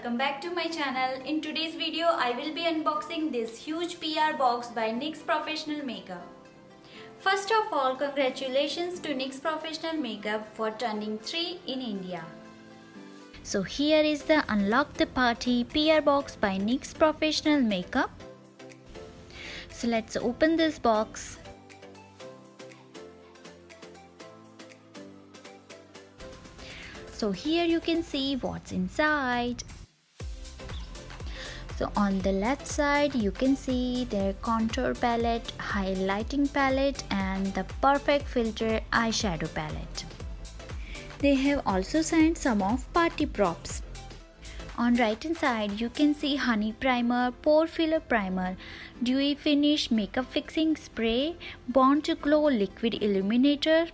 welcome back to my channel. In today's video I will be unboxing this huge PR box by NYX Professional Makeup. First of all, congratulations to NYX Professional Makeup for turning 3 in India. So here is the Unlock the Party PR box by NYX Professional Makeup. So let's open this box. So here you can see what's inside. So on the left side you can see their contour palette, highlighting palette and the perfect filter eyeshadow palette. They have also sent some of party props. On right hand side you can see honey primer, pore filler primer, dewy finish makeup fixing spray, Born to Glow liquid illuminator,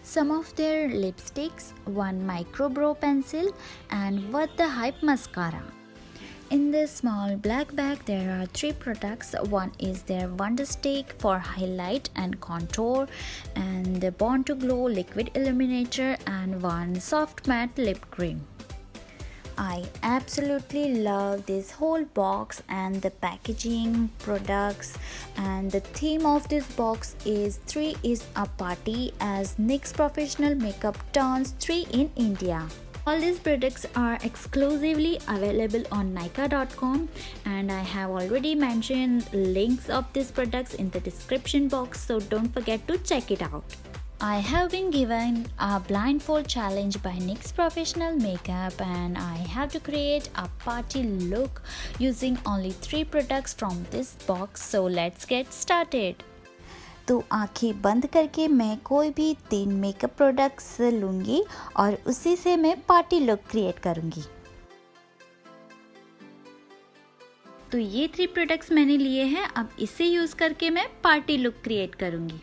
some of their lipsticks, one micro brow pencil and What the Hype mascara. In this small black bag there are 3 products. One is their Wonder Stick for highlight and contour, and the Born to Glow liquid illuminator, and one soft matte lip cream. I absolutely love this whole box and the packaging, products, and the theme of this box is 3 is a party as NYX Professional Makeup turns 3 in India. All these products are exclusively available on Nykaa.com and I have already mentioned links of these products in the description box, so don't forget to check it out. I have been given a blindfold challenge by NYX Professional Makeup and I have to create a party look using only 3 products from this box, so let's get started. तो आंखें बंद करके मैं कोई भी 3 makeup products लूँगी और उसी से मैं पार्टी लुक क्रिएट करूँगी। तो ये 3 प्रोडक्ट्स मैंने लिए हैं, अब इसे यूज़ करके मैं पार्टी लुक क्रिएट करूँगी।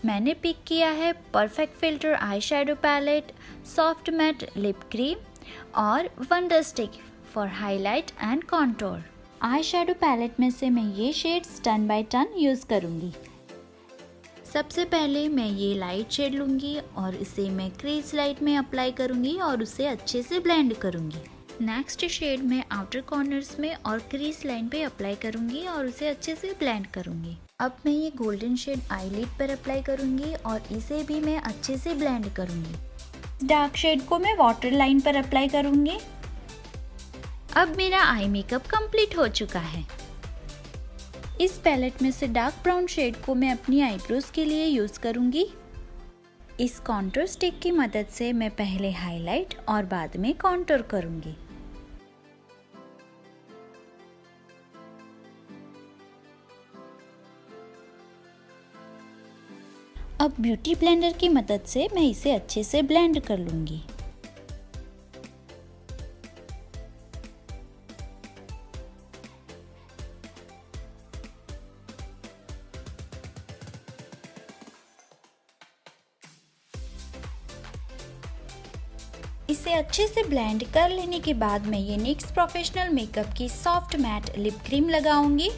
मैंने पिक किया है perfect filter eye shadow palette, soft matte lip cream और wonder stick for highlight and contour. Eye shadow palette में से मैं ये शेड्स 10 by 10 यूज़ करूँगी। सबसे पहले मैं ये लाइट शेड लूँगी और इसे मैं क्रीज लाइट में अप्लाई करूँगी और उसे अच्छे से ब्लेंड करूँगी। नेक्स्ट शेड मैं आउटर कॉर्नर्स में और क्रीज लाइन पे अप्लाई करूँगी और उसे अच्छे से ब्लेंड करूँगी। अब मैं ये गोल्डन शेड आईलिड पर अप्लाई करूँगी और इसे भी मैं अच्छे से ब्लेंड करूँगी। डार्क शेड को मैं वाटर लाइन पर अप्लाई करूँगी। अब मेरा आई मेकअप कंप्लीट हो चुका है। इस पैलेट में से डार्क ब्राउन शेड को मैं अपनी आईब्रोज के लिए यूज़ करूँगी। इस कॉन्टूर स्टिक की मदद से मैं पहले हाईलाइट और बाद में कॉन्टूर करूँगी। अब ब्यूटी ब्लेंडर की मदद से मैं इसे अच्छे से ब्लेंड कर लूँगी। इसे अच्छे से ब्लेंड कर लेने के बाद मैं ये NYX प्रोफेशनल मेकअप की सॉफ्ट मैट लिप क्रीम लगाऊंगी।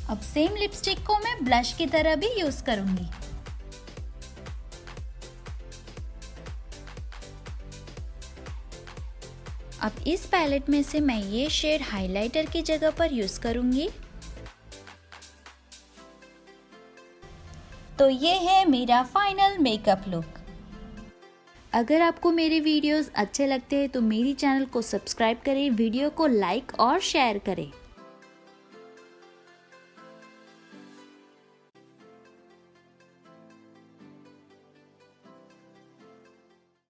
अब सेम लिपस्टिक को मैं ब्लश की तरह भी यूज करूंगी। अब इस पैलेट में से मैं ये शेड हाइलाइटर की जगह पर यूज करूंगी। तो ये है मेरा फाइनल मेकअप लुक। अगर आपको मेरे वीडियोस अच्छे लगते हैं तो मेरी चैनल को सब्सक्राइब करें, वीडियो को लाइक और शेयर करें।